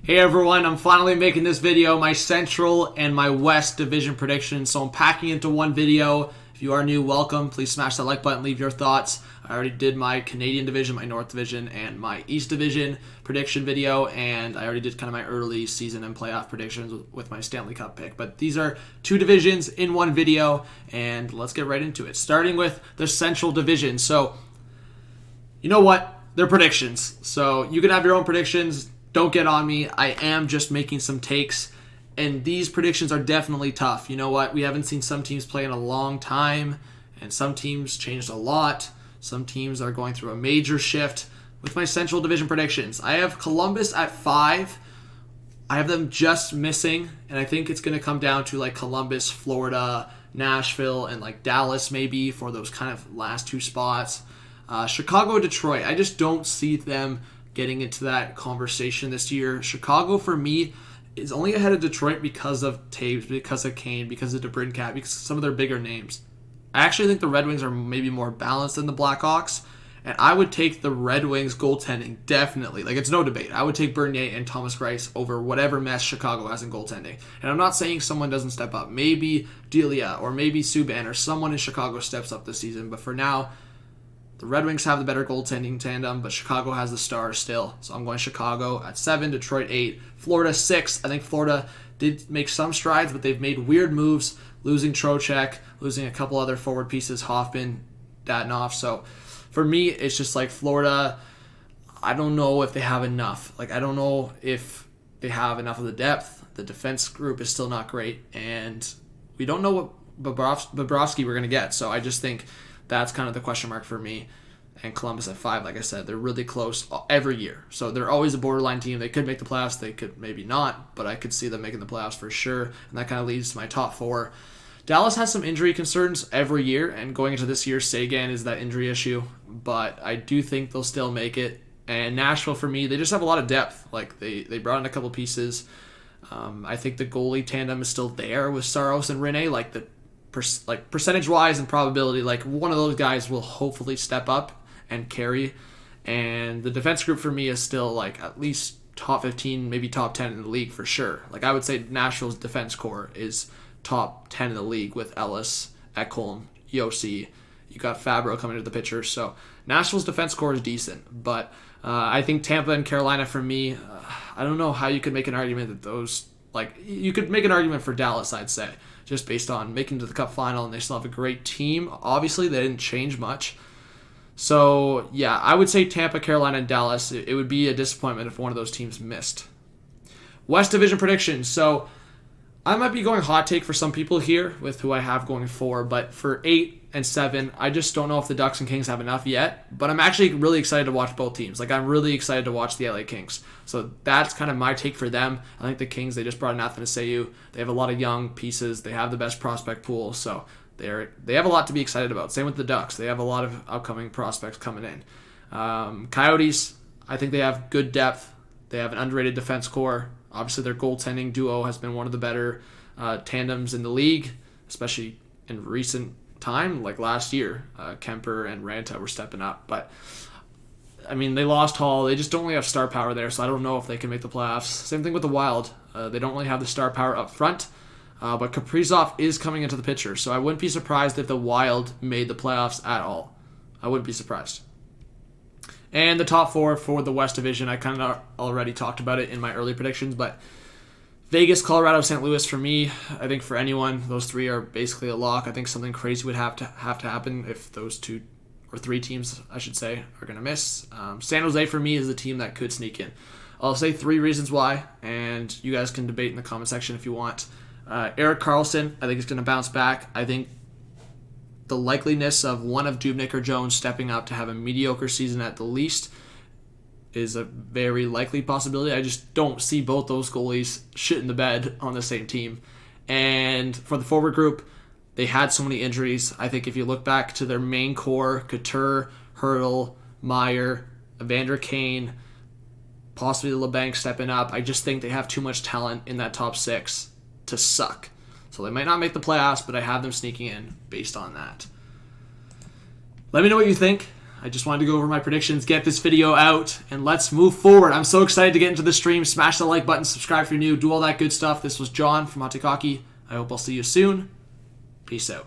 Hey everyone, I'm finally making this video, my Central and my West Division predictions. So I'm packing into one video. If you are new, welcome. Please smash that like button, leave your thoughts. I already did my Canadian Division, my North Division, and my East Division prediction video, and I already did kind of my early season and playoff predictions with my Stanley Cup pick. But these are two divisions in one video, and let's get right into it. Starting with the Central Division. So, you know what? They're predictions. So you can have your own predictions. Don't get on me. I am just making some takes, and these predictions are definitely tough. You know what? We haven't seen some teams play in a long time, and some teams changed a lot. Some teams are going through a major shift. With my Central Division predictions, I have Columbus at 5. I have them just missing, and I think it's going to come down to like Columbus, Florida, Nashville, and like Dallas maybe for those kind of last two spots. Chicago, Detroit, I just don't see them getting into that conversation this year. Chicago, for me, is only ahead of Detroit because of Taves, because of Kane, because of DeBrincat, because of some of their bigger names. I actually think the Red Wings are maybe more balanced than the Blackhawks, and I would take the Red Wings goaltending, definitely. Like, it's no debate. I would take Bernier and Thomas Greiss over whatever mess Chicago has in goaltending. And I'm not saying someone doesn't step up. Maybe Delia or maybe Subban or someone in Chicago steps up this season, but for now, the Red Wings have the better goaltending tandem, but Chicago has the stars still. So I'm going Chicago at 7, Detroit 8, Florida 6. I think Florida did make some strides, but they've made weird moves, losing Trocheck, losing a couple other forward pieces, Hoffman, Dadonov. So for me, it's just like Florida, I don't know if they have enough. Like, I don't know if they have enough of the depth. The defense group is still not great, and we don't know what Bobrovsky we're going to get. So I just think that's kind of the question mark for me. And Columbus at 5, like I said, they're really close every year. So they're always a borderline team. They could make the playoffs. They could maybe not, but I could see them making the playoffs for sure. And that kind of leads to my top 4. Dallas has some injury concerns every year, and going into this year, Sagan is that injury issue. But I do think they'll still make it. And Nashville, for me, they just have a lot of depth. Like, they brought in a couple pieces. I think the goalie tandem is still there with Saros and Rene. Like, percentage-wise and probability, like one of those guys will hopefully step up and carry. And the defense group for me is still like at least top 15, maybe top 10 in the league for sure. Like, I would say Nashville's defense core is top 10 in the league with Ellis, Ekholm, Yossi. You got Fabro coming to the picture. So Nashville's defense core is decent. But I think Tampa and Carolina for me, I don't know how you could make an argument that those, like, you could make an argument for Dallas, I'd say, just based on making it to the Cup final, and they still have a great team. Obviously, they didn't change much. So, yeah, I would say Tampa, Carolina, and Dallas. It would be a disappointment if one of those teams missed. West Division predictions. So, I might be going hot take for some people here with who I have going 4, but for 8 and 7, I just don't know if the Ducks and Kings have enough yet. But I'm actually really excited to watch both teams. Like, I'm really excited to watch the LA Kings. So that's kind of my take for them. I think the Kings, they just brought in Athanasiou. They have a lot of young pieces. They have the best prospect pool. So they have a lot to be excited about. Same with the Ducks. They have a lot of upcoming prospects coming in. Coyotes, I think they have good depth. They have an underrated defense core. Obviously, their goaltending duo has been one of the better tandems in the league, especially in recent time, like last year. Kemper and Ranta were stepping up. But, I mean, they lost Hall. They just don't really have star power there, so I don't know if they can make the playoffs. Same thing with the Wild. They don't really have the star power up front, but Kaprizov is coming into the picture, so I wouldn't be surprised if the Wild made the playoffs at all. I wouldn't be surprised. And the top 4 for the West Division, I kind of already talked about it in my early predictions, but Vegas, Colorado, St. Louis for me. I think for anyone, those 3 are basically a lock. I think something crazy would have to happen if those 2 or 3 teams, I should say, are going to miss. San Jose for me is the team that could sneak in. I'll say 3 reasons why, and you guys can debate in the comment section if you want. Erik Karlsson, I think is going to bounce back. I think the likeliness of one of Dubnyk or Jones stepping up to have a mediocre season at the least is a very likely possibility. I just don't see both those goalies shitting the bed on the same team. And for the forward group, they had so many injuries. I think if you look back to their main core, Couture, Hurdle, Meyer, Evander Kane, possibly LeBanc stepping up, I just think they have too much talent in that top 6 to suck. So they might not make the playoffs, but I have them sneaking in based on that. Let me know what you think. I just wanted to go over my predictions, get this video out, and let's move forward. I'm so excited to get into the stream. Smash the like button, subscribe if you're new, do all that good stuff. This was John from Hot Take Hockey. I hope I'll see you soon. Peace out.